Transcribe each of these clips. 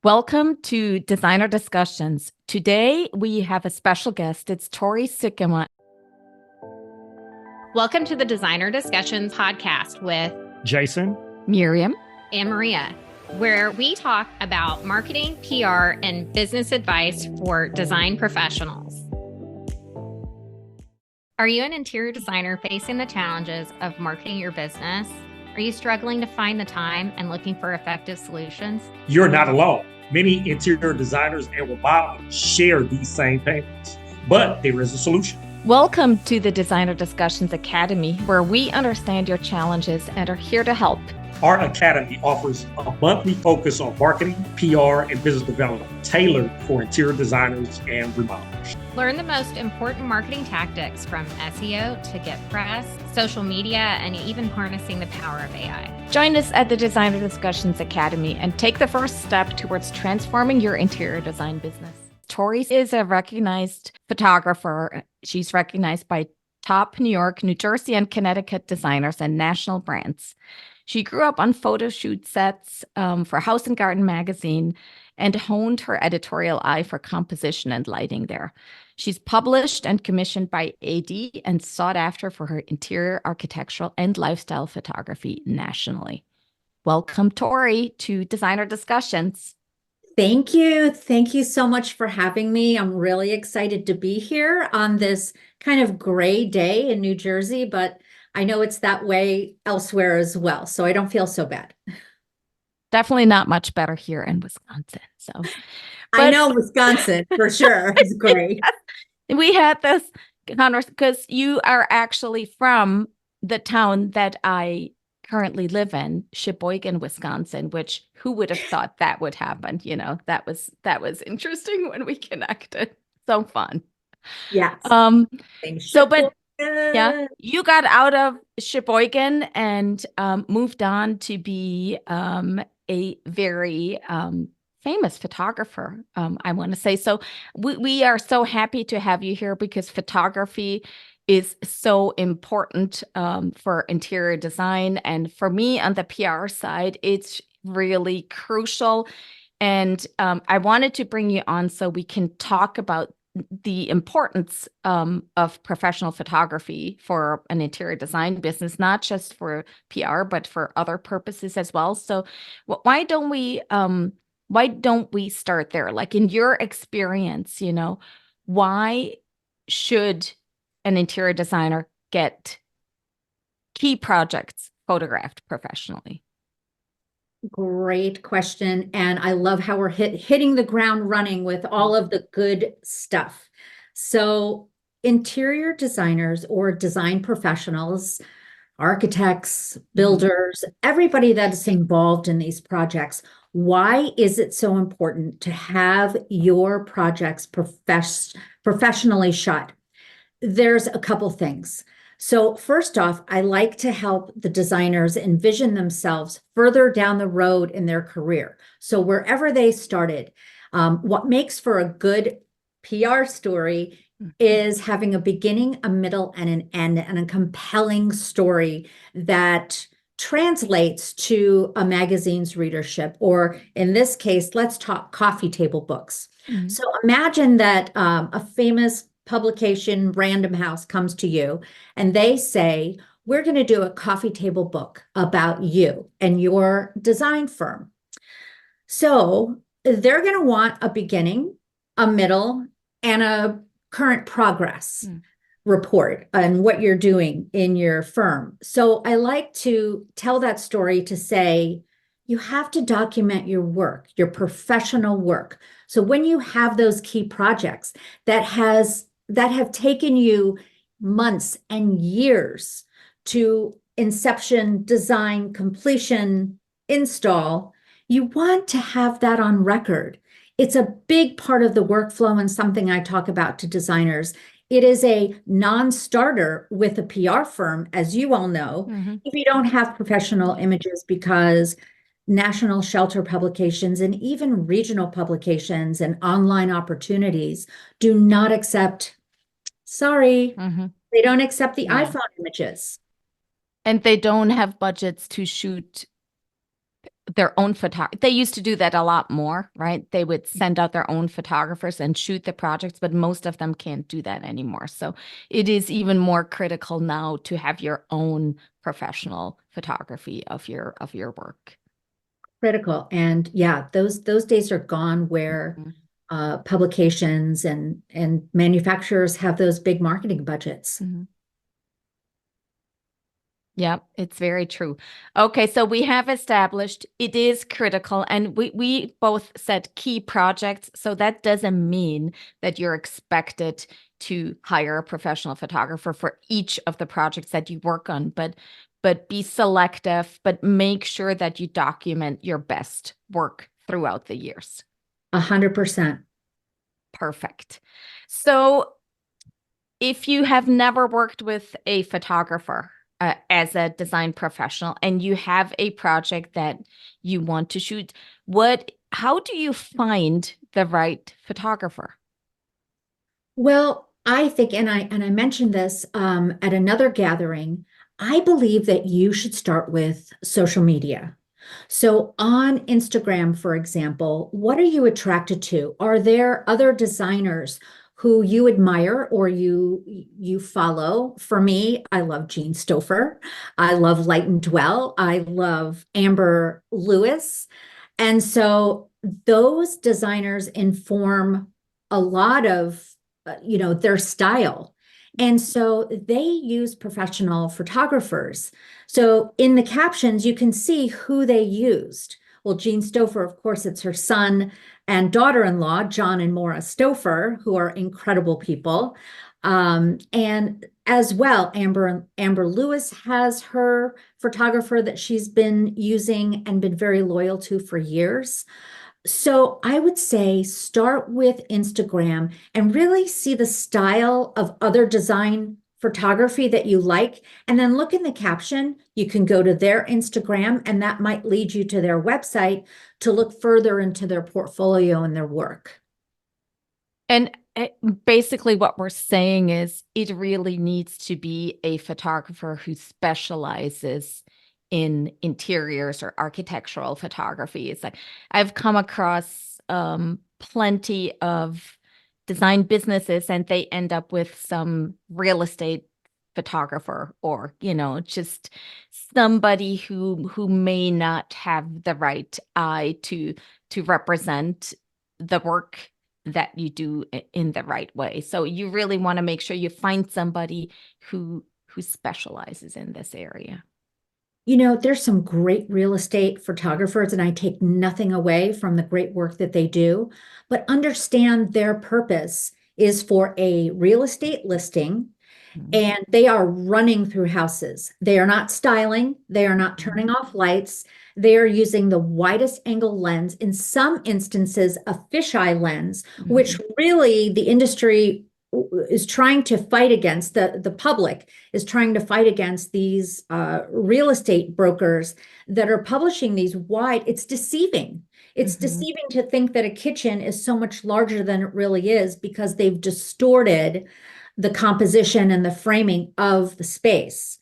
Welcome to Designer Discussions. Today we have a special guest. It's Tori Sikkema. Welcome to the Designer Discussions podcast with Jason, Mirjam, and Maria, where we talk about marketing, PR, and business advice for design professionals. Are you an interior designer facing the challenges of marketing your business? Are you struggling to find the time and looking for effective solutions? You're not alone. Many interior designers and remodelers share these same pains, but there is a solution. Welcome to the Designer Discussions Academy, where we understand your challenges and are here to help. Our academy offers a monthly focus on marketing, PR, and business development tailored for interior designers and remodelers. Learn the most important marketing tactics from SEO to get press, social media, and even harnessing the power of AI. Join us at the Designer Discussions Academy and take the first step towards transforming your interior design business. Tori is a recognized photographer. She's recognized by top New York, New Jersey, and Connecticut designers and national brands. She grew up on photo shoot sets for House and Garden magazine and honed her editorial eye for composition and lighting there. She's published and commissioned by AD and sought after for her interior, architectural, and lifestyle photography nationally. Welcome, Tori, to Designer Discussions. Thank you. Thank you so much for having me. I'm really excited to be here on this kind of gray day in New Jersey, but I know it's that way elsewhere as well, so I don't feel so bad. Definitely not much better here in Wisconsin. I know Wisconsin for sure is great. We had this conversation because you are actually from the town that I currently live in, Sheboygan, Wisconsin, which who would have thought that would happen? You know, that was interesting when we connected. So fun. Yeah. Yeah, you got out of Sheboygan and moved on to be a very famous photographer, I want to say. So we are so happy to have you here because photography is so important for interior design. And for me on the PR side, it's really crucial. And I wanted to bring you on so we can talk about the importance of professional photography for an interior design business, not just for PR, but for other purposes as well. So why don't we start there? Like in your experience, why should an interior designer get key projects photographed professionally? Great question. And I love how we're hitting the ground running with all of the good stuff. So interior designers or design professionals, architects, builders, everybody that's involved in these projects, why is it so important to have your projects professionally shot? There's a couple things. So first off, I like to help the designers envision themselves further down the road in their career. So wherever they started, what makes for a good PR story is having a beginning, a middle, and an end, and a compelling story that translates to a magazine's readership, or in this case, let's talk coffee table books. Mm-hmm. So imagine that a famous publication, Random House, comes to you and they say, we're going to do a coffee table book about you and your design firm. So they're going to want a beginning, a middle, and a current progress report on what you're doing in your firm. So I like to tell that story to say, you have to document your work, your professional work. So when you have those key projects that have taken you months and years to inception, design, completion, install, you want to have that on record. It's a big part of the workflow and something I talk about to designers. It is a non-starter with a PR firm, as you all know, if you don't have professional images, because national shelter publications and even regional publications and online opportunities do not accept, they don't accept the iPhone images. And they don't have budgets to shoot their own they used to do that a lot more, right? They would send out their own photographers and shoot the projects, but most of them can't do that anymore. So it is even more critical now to have your own professional photography of your work. Critical. And yeah, those days are gone where publications and manufacturers have those big marketing budgets. Mm-hmm. Yeah, it's very true. Okay, so we have established it is critical, and we both said key projects. So that doesn't mean that you're expected to hire a professional photographer for each of the projects that you work on, but be selective, but make sure that you document your best work throughout the years. 100%. Perfect. So if you have never worked with a photographer, as a design professional, and you have a project that you want to shoot, how do you find the right photographer? Well, I think, and I mentioned this at another gathering, I believe that you should start with social media. So on Instagram, for example, what are you attracted to? Are there other designers who you admire or you follow? For me, I love Jean Stoffer. I love Light and Dwell. I love Amber Lewis. And so those designers inform a lot of their style. And so they use professional photographers. So in the captions, you can see who they used. Well, Jean Stoffer, of course, it's her son and daughter-in-law, John and Maura Stoffer, who are incredible people. And as well, Amber Lewis has her photographer that she's been using and been very loyal to for years. So I would say start with Instagram and really see the style of other design photography that you like. And then look in the caption. You can go to their Instagram, and that might lead you to their website to look further into their portfolio and their work. And basically what we're saying is it really needs to be a photographer who specializes in interiors or architectural photography. It's like I've come across plenty of design businesses, and they end up with some real estate photographer or just somebody who may not have the right eye to represent the work that you do in the right way. So you really want to make sure you find somebody who specializes in this area. There's some great real estate photographers, and I take nothing away from the great work that they do, but understand their purpose is for a real estate listing, and they are running through houses. They are not styling. They are not turning off lights. They are using the widest angle lens, in some instances, a fisheye lens, which really the industry is trying to fight against. The public is trying to fight against these real estate brokers that are publishing these wide. It's deceiving. It's deceiving to think that a kitchen is so much larger than it really is, because they've distorted the composition and the framing of the space.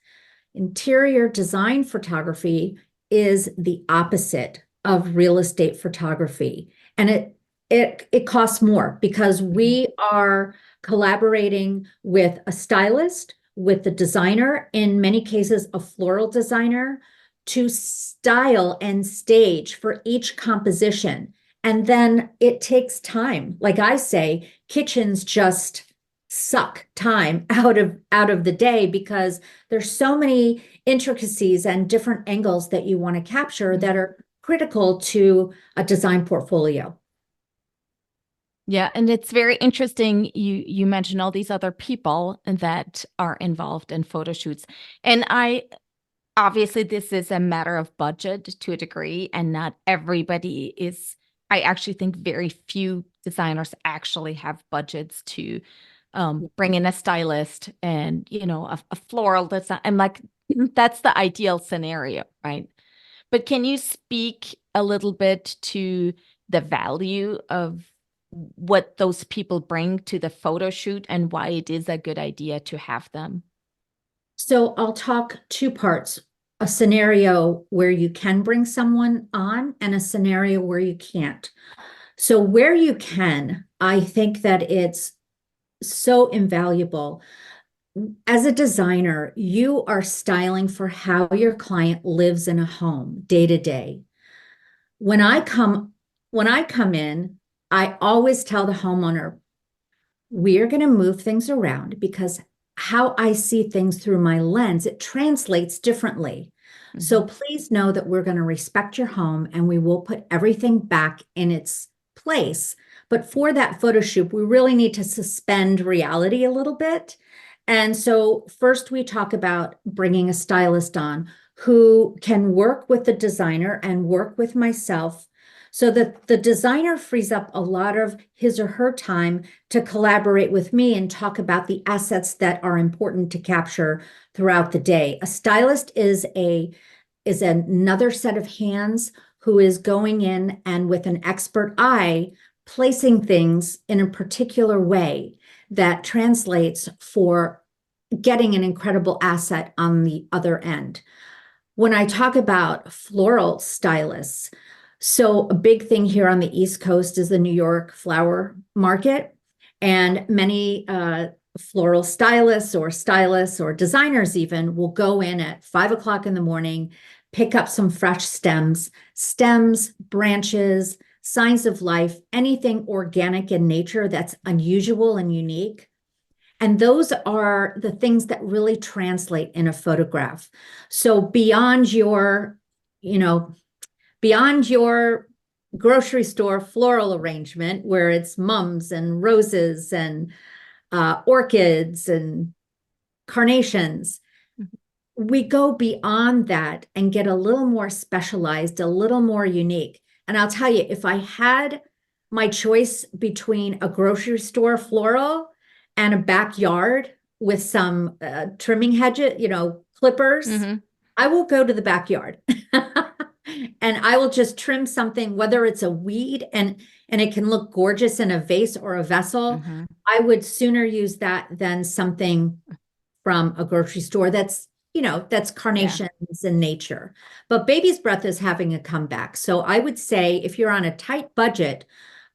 Interior design photography is the opposite of real estate photography. And it costs more, because we are collaborating with a stylist, with the designer, in many cases, a floral designer, to style and stage for each composition. And then it takes time. Like I say, kitchens just suck time out of the day, because there's so many intricacies and different angles that you want to capture that are critical to a design portfolio. Yeah, and it's very interesting. You mentioned all these other people that are involved in photo shoots. And obviously this is a matter of budget to a degree, and not everybody is. I actually think very few designers actually have budgets to bring in a stylist and a floral design. I'm like, that's the ideal scenario, right? But can you speak a little bit to the value of what those people bring to the photo shoot and why it is a good idea to have them? So I'll talk two parts. a scenario where you can bring someone on and a scenario where you can't. So where you can, I think that it's so invaluable. As a designer, you are styling for how your client lives in a home day to day. When I come in, I always tell the homeowner, we're going to move things around because how I see things through my lens, it translates differently. So please know that we're going to respect your home and we will put everything back in its place. But for that photo shoot, we really need to suspend reality a little bit. And so first we talk about bringing a stylist on who can work with the designer and work with myself so that the designer frees up a lot of his or her time to collaborate with me and talk about the assets that are important to capture throughout the day. A stylist is another set of hands who is going in and with an expert eye, placing things in a particular way that translates for getting an incredible asset on the other end. When I talk about floral stylists, so a big thing here on the East Coast is the New York flower market, and many floral stylists or designers even will go in at 5 o'clock in the morning, pick up some fresh stems, branches, signs of life, anything organic in nature that's unusual and unique. And those are the things that really translate in a photograph. So beyond your grocery store floral arrangement where it's mums and roses and orchids and carnations, we go beyond that and get a little more specialized, a little more unique. And I'll tell you, if I had my choice between a grocery store floral and a backyard with some trimming hedges, clippers, I will go to the backyard. And I will just trim something, whether it's a weed and it can look gorgeous in a vase or a vessel. I would sooner use that than something from a grocery store that's carnations in nature. But baby's breath is having a comeback. So I would say if you're on a tight budget,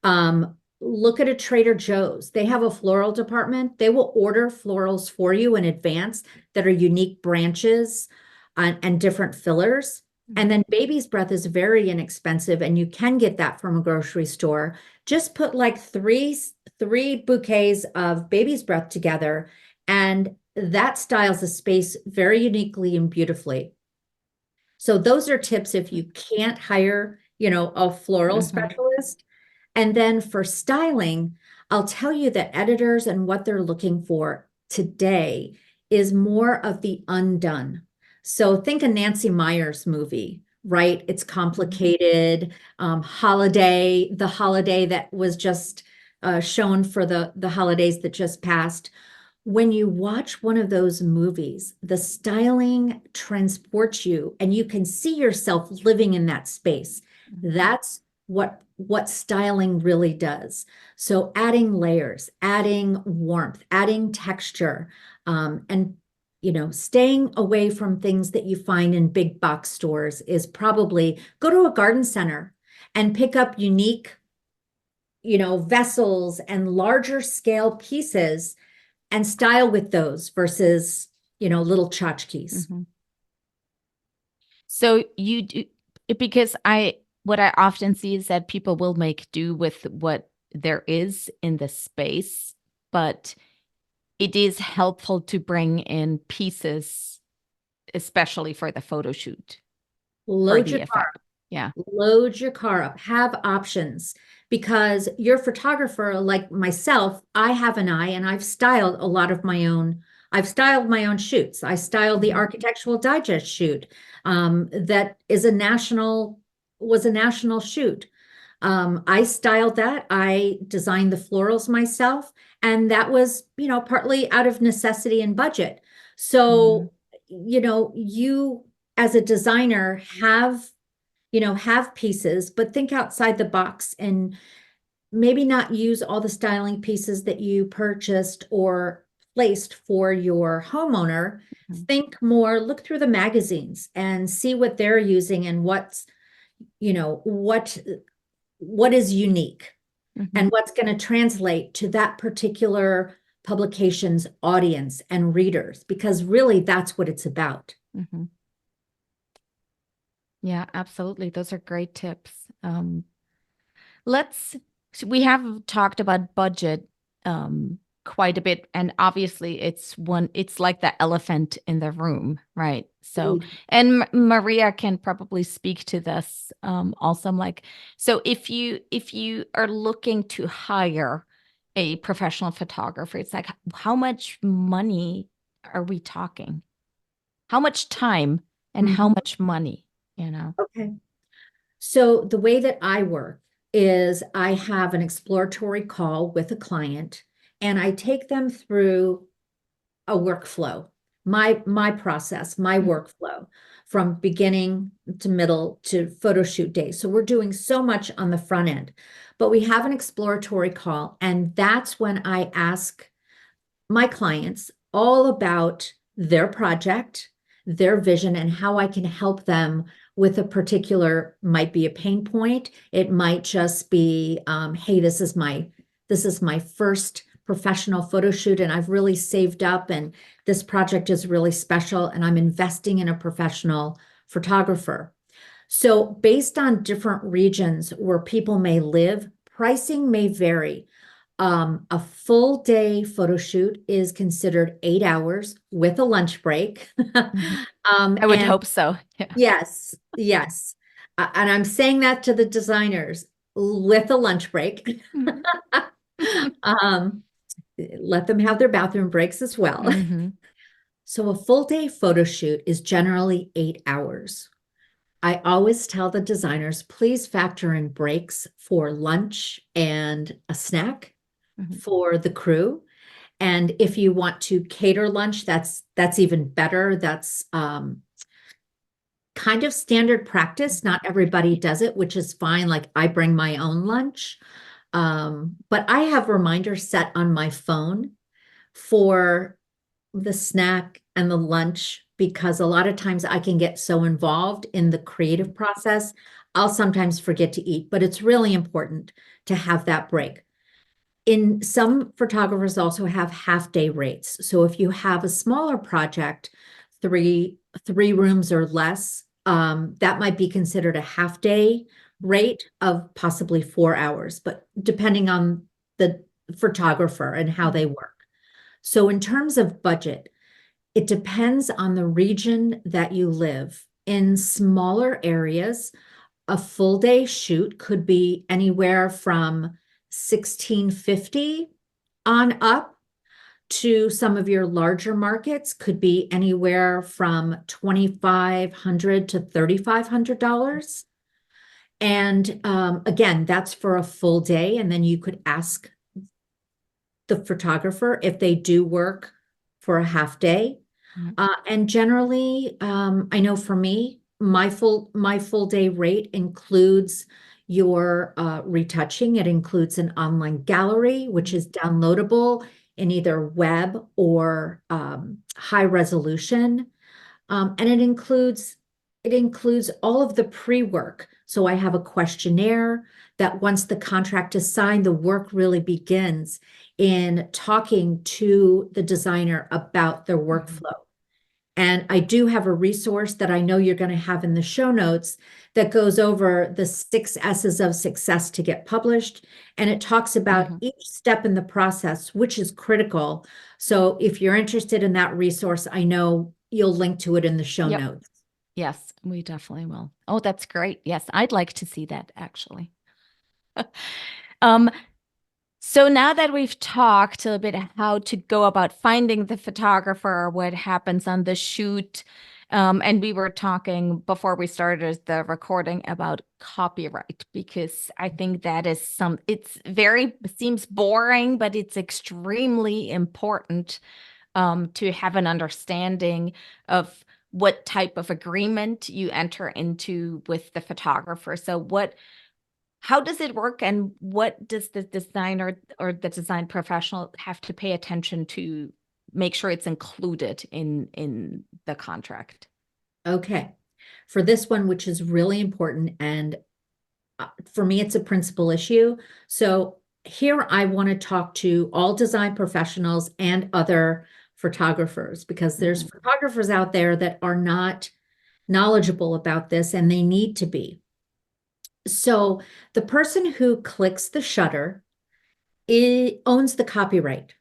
look at a Trader Joe's. They have a floral department. They will order florals for you in advance that are unique branches and different fillers. And then baby's breath is very inexpensive, and you can get that from a grocery store. Just put like three bouquets of baby's breath together, and that styles a space very uniquely and beautifully. So those are tips if you can't hire, a floral specialist. And then for styling, I'll tell you that editors and what they're looking for today is more of the undone. So think a Nancy Meyers movie, right? It's complicated. The holiday that was just shown for the holidays that just passed. When you watch one of those movies, the styling transports you and you can see yourself living in that space. That's what styling really does. So adding layers, adding warmth, adding texture, and staying away from things that you find in big box stores is probably go to a garden center and pick up unique, vessels and larger scale pieces and style with those versus, little tchotchkes. So you do, because what I often see is that people will make do with what there is in the space, but it is helpful to bring in pieces, especially for the photo shoot. Load your car up, have options, because your photographer, like myself, I have an eye and I've styled my own shoots. I styled the Architectural Digest shoot that was a national shoot. I styled that. I designed the florals myself, and that was, partly out of necessity and budget. So, you as a designer have pieces, but think outside the box and maybe not use all the styling pieces that you purchased or placed for your homeowner, Mhm. think more, look through the magazines and see what they're using and what's, what is unique and what's going to translate to that particular publication's audience and readers, because really that's what it's about. Mhm. Yeah, absolutely. Those are great tips. We have talked about budget quite a bit, and obviously it's like the elephant in the room, right? So, and Maria can probably speak to this also. I'm like, so if you are looking to hire a professional photographer, it's like, how much money are we talking? How much time and how much money, Okay. So the way that I work is I have an exploratory call with a client and I take them through a workflow, my process, my workflow from beginning to middle to photo shoot day. So we're doing so much on the front end, but we have an exploratory call, and that's when I ask my clients all about their project, their vision, and how I can help them with a particular, might be a pain point. It might just be, hey, this is my first professional photo shoot, and I've really saved up, and this project is really special, and I'm investing in a professional photographer. So based on different regions where people may live, pricing may vary. A full day photo shoot is considered 8 hours with a lunch break. I would hope so. Yeah. Yes, yes. And I'm saying that to the designers with a lunch break. Um, let them have their bathroom breaks as well. So a full day photo shoot is generally 8 hours. I always tell the designers, please factor in breaks for lunch and a snack for the crew. And if you want to cater lunch, that's even better. That's kind of standard practice. Not everybody does it, which is fine. Like I bring my own lunch. But I have reminders set on my phone for the snack and the lunch, because a lot of times I can get so involved in the creative process, I'll sometimes forget to eat, but it's really important to have that break. In some photographers also have half-day rates. So if you have a smaller project, three rooms or less, that might be considered a half-day rate of possibly 4 hours, but depending on the photographer and how they work. So in terms of budget, it depends on the region that you live. In smaller areas, a full day shoot could be anywhere from $1,650 on up, to some of your larger markets could be anywhere from $2,500 to $3,500. And again, that's for a full day. And then you could ask the photographer if they do work for a half day. And generally, I know for me, my full day rate includes your retouching. It includes an online gallery, which is downloadable in either web or high resolution. And it includes all of the pre-work. So I have a questionnaire that once the contract is signed, the work really begins in talking to the designer about their workflow. And I do have a resource that I know you're going to have in the show notes that goes over the 6 S's of success to get published. And it talks about each step in the process, which is critical. So if you're interested in that resource, I know you'll link to it in the show notes. Yes, we definitely will. Oh, that's great. Yes, I'd like to see that actually. So now that we've talked a bit how to go about finding the photographer, what happens on the shoot, and we were talking before we started the recording about copyright, because I think that is it seems boring, but it's extremely important to have an understanding of what type of agreement you enter into with the photographer. So how does it work, and what does the designer or the design professional have to pay attention to make sure it's included in the contract. Okay. For this one, which is really important, and for me, it's a principal issue. So here I want to talk to all design professionals and other photographers, because there's photographers out there that are not knowledgeable about this, and they need to be. So the person who clicks the shutter owns the copyright.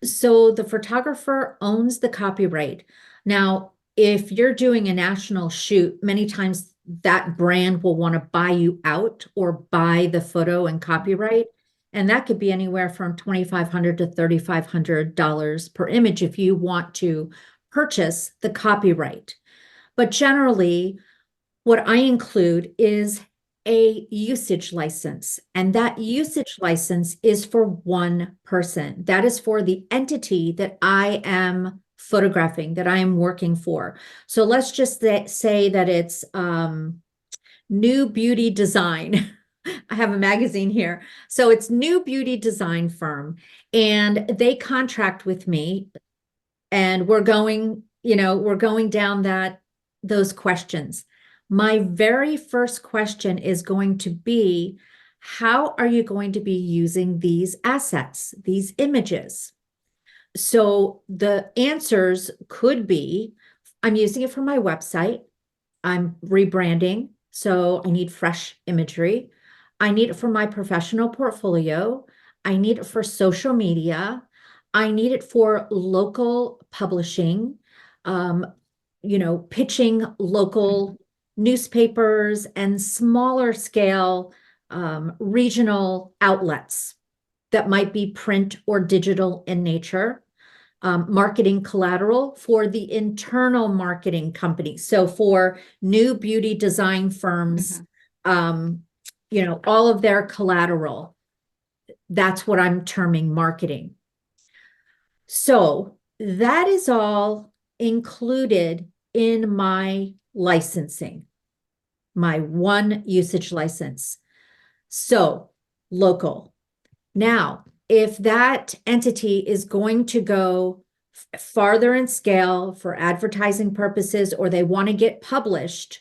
So the photographer owns the copyright. Now, if you're doing a national shoot, many times that brand will want to buy you out or buy the photo and copyright. And that could be anywhere from $2,500 to $3,500 per image if you want to purchase the copyright. But generally, what I include is a usage license, and that usage license is for one person. That is for the entity that I am photographing, that I am working for. So let's just say that it's New Beauty Design. I have a magazine here. So it's New Beauty Design Firm, and they contract with me, and we're going down those questions. My very first question is going to be, how are you going to be using these assets, these images? So the answers could be, I'm using it for my website. I'm rebranding, so I need fresh imagery. I need it for my professional portfolio. I need it for social media. I need it for local publishing, pitching local newspapers and smaller scale regional outlets that might be print or digital in nature. Marketing collateral for the internal marketing company. So for new beauty design firms, all of their collateral, that's what I'm terming marketing. So that is all included in my licensing, my one usage license. So local. Now, if that entity is going to go farther in scale for advertising purposes, or they want to get published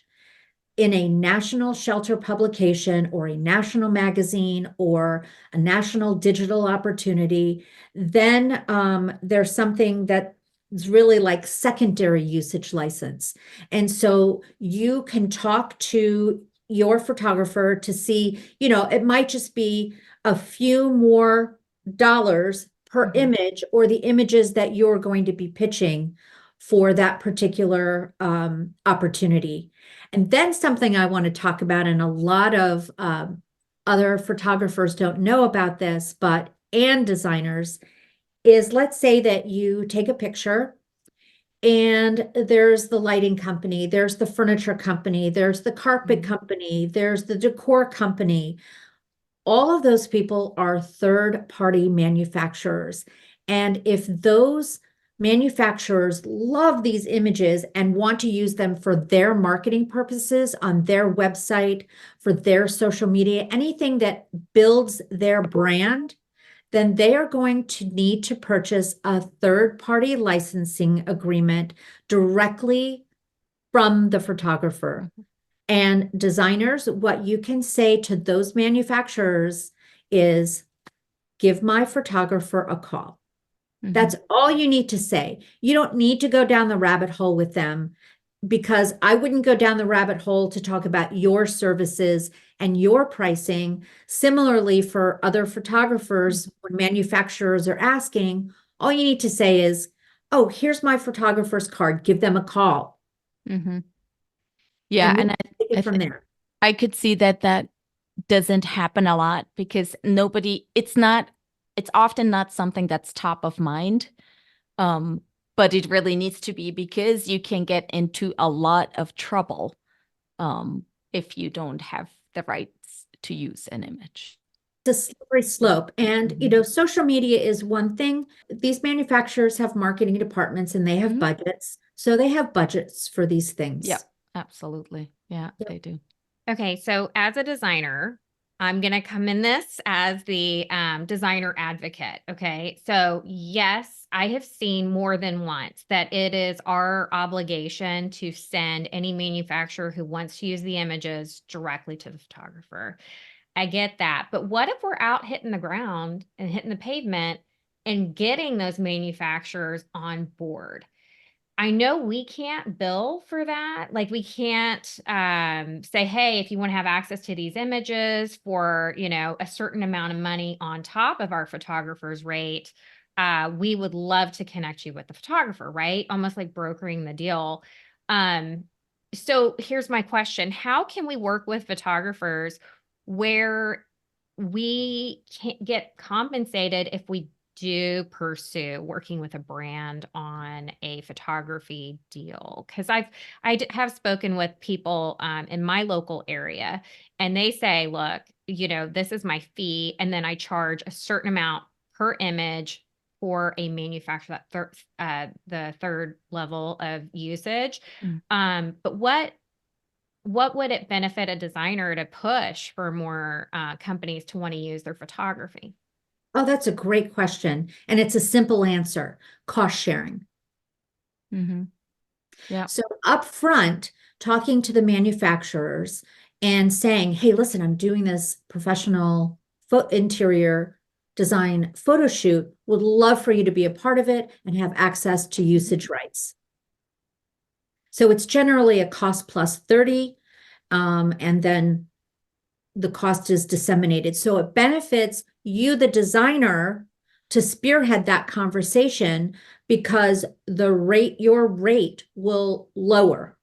in a national shelter publication or a national magazine or a national digital opportunity, then there's something that is really like secondary usage license. And so you can talk to your photographer to see, it might just be a few more dollars per image, or the images that you're going to be pitching for that particular opportunity. And then something I want to talk about, and a lot of other photographers don't know about this, and designers, is let's say that you take a picture and there's the lighting company, there's the furniture company, there's the carpet company, there's the decor company. All of those people are third-party manufacturers. And if those manufacturers love these images and want to use them for their marketing purposes on their website, for their social media, anything that builds their brand, then they are going to need to purchase a third-party licensing agreement directly from the photographer. And designers, what you can say to those manufacturers is, give my photographer a call. That's all you need to say. You don't need to go down the rabbit hole with them, because I wouldn't go down the rabbit hole to talk about your services and your pricing. Similarly, for other photographers, when manufacturers are asking, all you need to say is, oh, here's my photographer's card. Give them a call. Yeah, and take it from there. I could see that doesn't happen a lot, because it's often not something that's top of mind. But it really needs to be, because you can get into a lot of trouble if you don't have the rights to use an image. It's a slippery slope. And, social media is one thing. These manufacturers have marketing departments and they have budgets. So they have budgets for these things. Yeah, absolutely. Yeah, they do. Okay, so as a designer, I'm going to come in this as the designer advocate. Okay. So yes, I have seen more than once that it is our obligation to send any manufacturer who wants to use the images directly to the photographer. I get that. But what if we're out hitting the ground and hitting the pavement and getting those manufacturers on board? I know we can't bill for that. Like we can't say, hey, if you want to have access to these images for, a certain amount of money on top of our photographer's rate, we would love to connect you with the photographer, right? Almost like brokering the deal. So here's my question. How can we work with photographers where we can't get compensated if we do pursue working with a brand on a photography deal? Because have spoken with people in my local area, and they say, look, this is my fee, and then I charge a certain amount per image for a manufacturer, that the third level of usage. But what would it benefit a designer to push for more companies to want to use their photography? Oh, that's a great question. And it's a simple answer, cost sharing. Mm-hmm. Yeah. So upfront, talking to the manufacturers and saying, hey, listen, I'm doing this professional interior design photo shoot. Would love for you to be a part of it and have access to usage rights. So it's generally a cost plus 30, and then the cost is disseminated. So it benefits you, the designer, to spearhead that conversation because your rate will lower.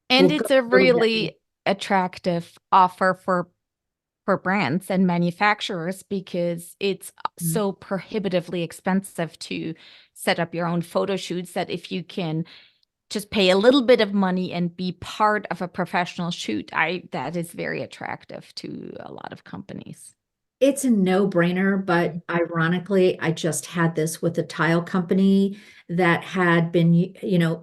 And Will it's go a a little bit. really attractive offer for brands and manufacturers because it's so prohibitively expensive to set up your own photo shoots that if you can just pay a little bit of money and be part of a professional shoot, that is very attractive to a lot of companies. It's a no-brainer, but ironically, I just had this with a tile company that had been,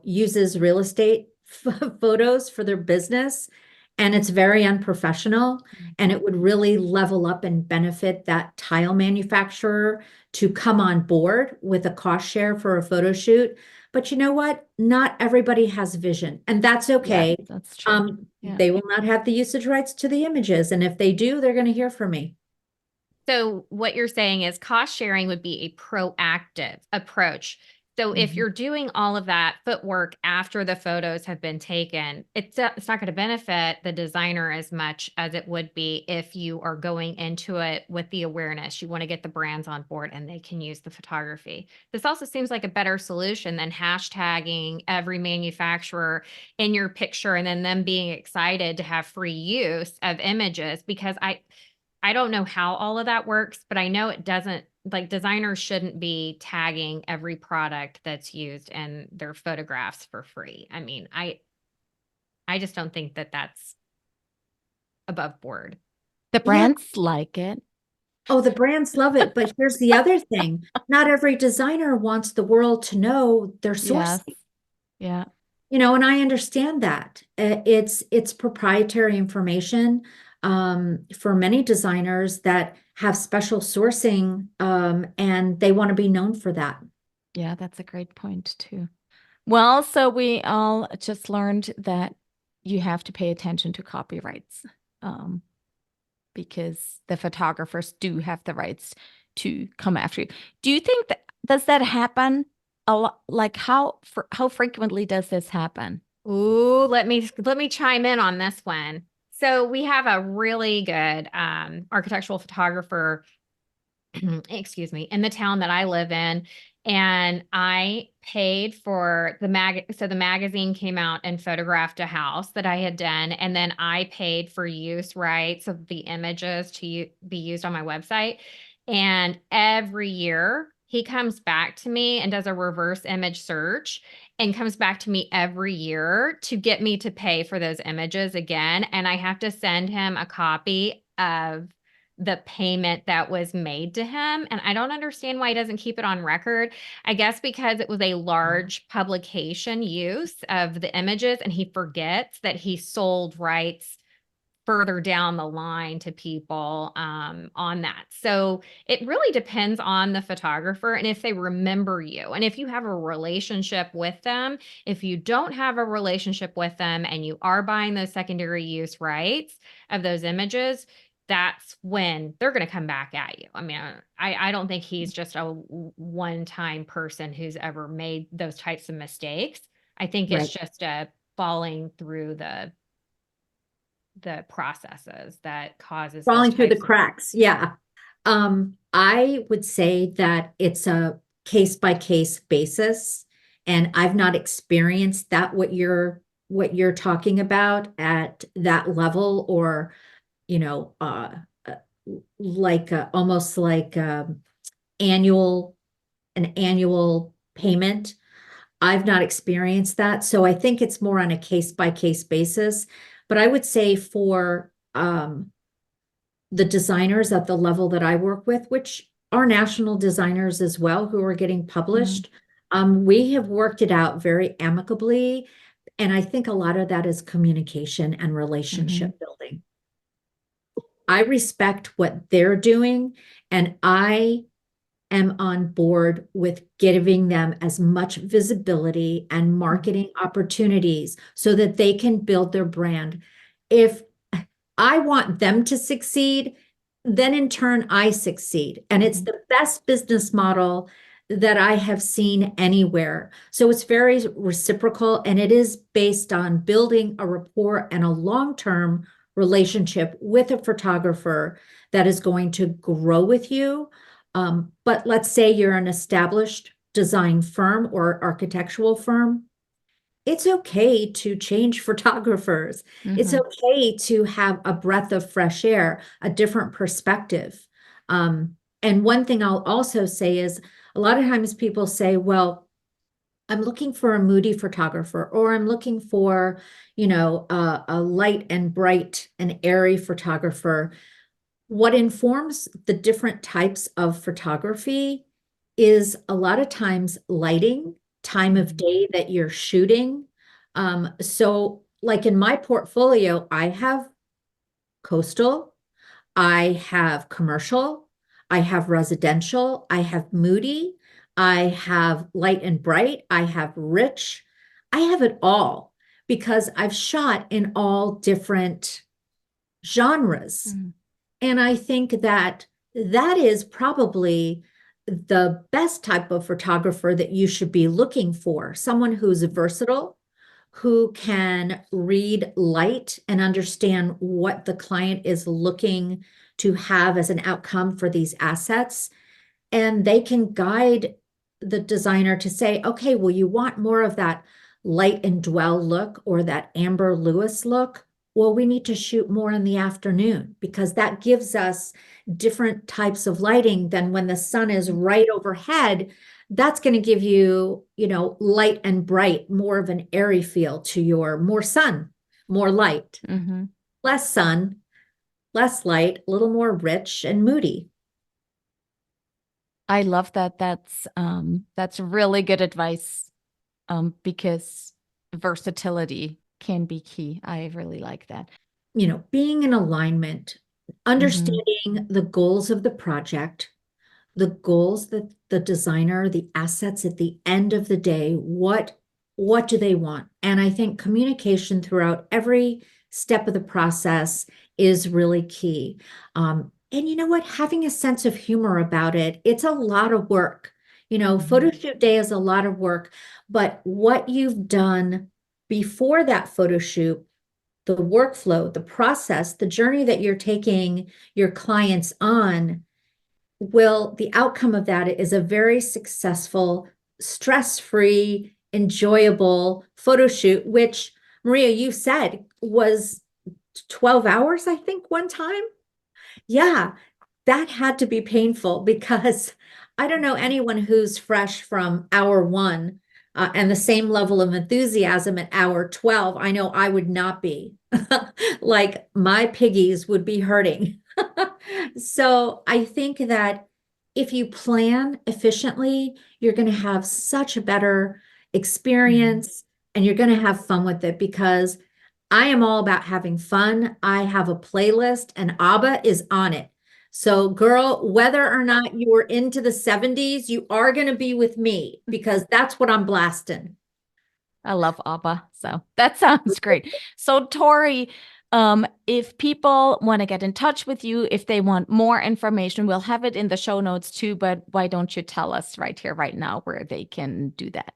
uses real estate photos for their business, and it's very unprofessional, and it would really level up and benefit that tile manufacturer to come on board with a cost share for a photo shoot. But you know what? Not everybody has vision, and that's okay. Yeah, that's true. They will not have the usage rights to the images, and if they do, they're going to hear from me. So what you're saying is cost sharing would be a proactive approach. So if you're doing all of that footwork after the photos have been taken, it's not going to benefit the designer as much as it would be if you are going into it with the awareness. You want to get the brands on board and they can use the photography. This also seems like a better solution than hashtagging every manufacturer in your picture and then them being excited to have free use of images, because I don't know how all of that works, but I know it doesn't, like designers shouldn't be tagging every product that's used in their photographs for free. I mean, I just don't think that that's above board. The brands like it. Oh, the brands love it. But here's the other thing. Not every designer wants the world to know their sourcing. Yes. Yeah. And I understand that. It's proprietary information for many designers that have special sourcing, and they want to be known for that. Yeah, that's a great point too. Well, so we all just learned that you have to pay attention to copyrights, because the photographers do have the rights to come after you. Do you think does that happen a lot? Like how frequently does this happen? Ooh, let me chime in on this one. So we have a really good architectural photographer, excuse me, in the town that I live in. And I paid for so the magazine came out and photographed a house that I had done. And then I paid for use rights of the images to be used on my website. And every year he comes back to me and does a reverse image search and comes back to me every year to get me to pay for those images again. And I have to send him a copy of the payment that was made to him. And I don't understand why he doesn't keep it on record. I guess because it was a large publication use of the images and he forgets that he sold rights further down the line to people on that. So it really depends on the photographer and if they remember you and if you have a relationship with them. If you don't have a relationship with them and you are buying those secondary use rights of those images, that's when they're going to come back at you. I mean, I don't think he's just a one-time person who's ever made those types of mistakes. I think it's just a falling through the processes that causes Falling through the types of- cracks. Yeah. I would say that it's a case-by-case basis, and I've not experienced that what you're talking about at that level, or like almost like annual payment. I've not experienced that, so I think it's more on a case-by-case basis. But I would say for the designers at the level that I work with, which are national designers as well, who are getting published, we have worked it out very amicably. And I think a lot of that is communication and relationship building. I respect what they're doing, and I am on board with giving them as much visibility and marketing opportunities so that they can build their brand. If I want them to succeed, then in turn I succeed. And it's the best business model that I have seen anywhere. So it's very reciprocal, and it is based on building a rapport and a long-term relationship with a photographer that is going to grow with you. But let's say you're an established design firm or architectural firm. It's okay to change photographers. It's okay to have a breath of fresh air, a different perspective. And one thing I'll also say is a lot of times people say, well, I'm looking for a moody photographer, or I'm looking for, a light and bright and airy photographer. What informs the different types of photography is a lot of times lighting, time of day that you're shooting. So like in my portfolio, I have coastal, I have commercial, I have residential, I have moody, I have light and bright, I have rich. I have it all because I've shot in all different genres. And I think that that is probably the best type of photographer that you should be looking for. Someone who's versatile, who can read light and understand what the client is looking to have as an outcome for these assets. And they can guide the designer to say, okay, well, you want more of that light and dwell look or that Amber Lewis look. Well, we need to shoot more in the afternoon because that gives us different types of lighting than when the sun is right overhead. That's going to give you, light and bright, more of an airy feel to your more sun, more light, less sun, less light, a little more rich and moody. I love that. That's really good advice because versatility can be key. I really like that. Being in alignment, understanding the goals of the project, the goals that the designer, the assets at the end of the day, what do they want? And I think communication throughout every step of the process is really key. And you know what? Having a sense of humor about it, it's a lot of work. Photo shoot day is a lot of work, but what you've done before that photo shoot, the workflow, the process, the journey that you're taking your clients on, the outcome of that is a very successful, stress-free, enjoyable photo shoot, which Maria, you said was 12 hours, I think, one time. Yeah, that had to be painful because I don't know anyone who's fresh from hour one and the same level of enthusiasm at hour 12. I know I would not be. Like my piggies would be hurting. So I think that if you plan efficiently, you're going to have such a better experience and you're going to have fun with it because I am all about having fun. I have a playlist and ABBA is on it. So girl, whether or not you were into the 70s, you are going to be with me because that's what I'm blasting. I love ABBA. So that sounds great. So Tori, if people want to get in touch with you, if they want more information, we'll have it in the show notes too, but why don't you tell us right here, right now, where they can do that?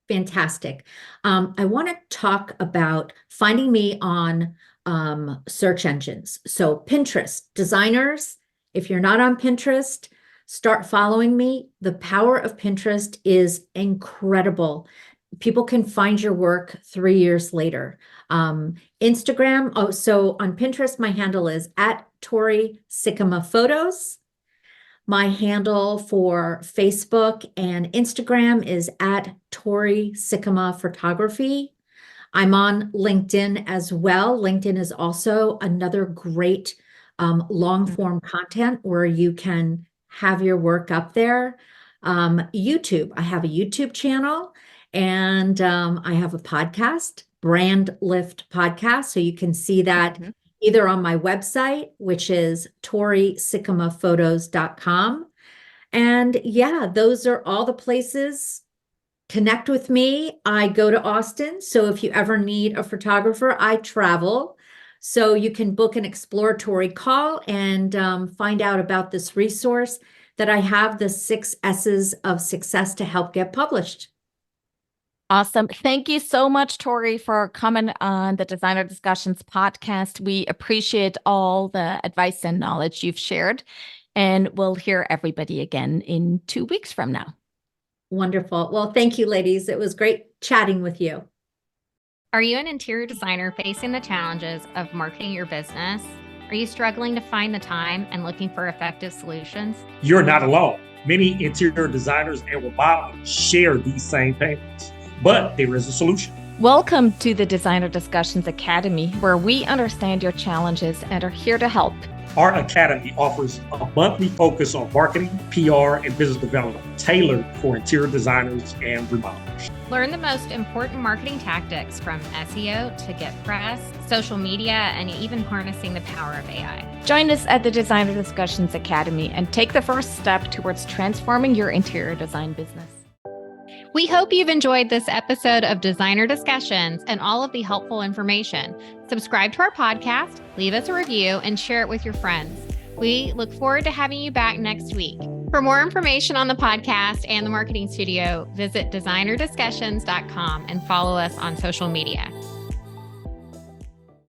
Fantastic. I want to talk about finding me on search engines. So Pinterest, designers, if you're not on Pinterest, start following me. The power of Pinterest is incredible. People can find your work 3 years later. Instagram, so on Pinterest, my handle is at Tori Sikkema Photos. My handle for Facebook and Instagram is at Tori Sikkema Photography. I'm on LinkedIn as well. LinkedIn is also another great long form content where you can have your work up there. YouTube, I have a YouTube channel and I have a podcast, Brand Lift Podcast. So you can see that either on my website, which is torisikemaphotos.com. And yeah, those are all the places. Connect with me. I go to Austin. So if you ever need a photographer, I travel. So you can book an exploratory call and find out about this resource that I have, the 6 S's of success to help get published. Awesome. Thank you so much, Tori, for coming on the Designer Discussions podcast. We appreciate all the advice and knowledge you've shared, and we'll hear everybody again in 2 weeks from now. Wonderful. Well, thank you, ladies. It was great chatting with you. Are you an interior designer facing the challenges of marketing your business? Are you struggling to find the time and looking for effective solutions? You're not alone. Many interior designers and remodelers share these same pains, but there is a solution. Welcome to the Designer Discussions Academy, where we understand your challenges and are here to help. Our academy offers a monthly focus on marketing, PR, and business development tailored for interior designers and remodelers. Learn the most important marketing tactics from SEO to get press, social media, and even harnessing the power of AI. Join us at the Designer Discussions Academy and take the first step towards transforming your interior design business. We hope you've enjoyed this episode of Designer Discussions and all of the helpful information. Subscribe to our podcast, leave us a review, and share it with your friends. We look forward to having you back next week. For more information on the podcast and the marketing studio, visit designerdiscussions.com and follow us on social media.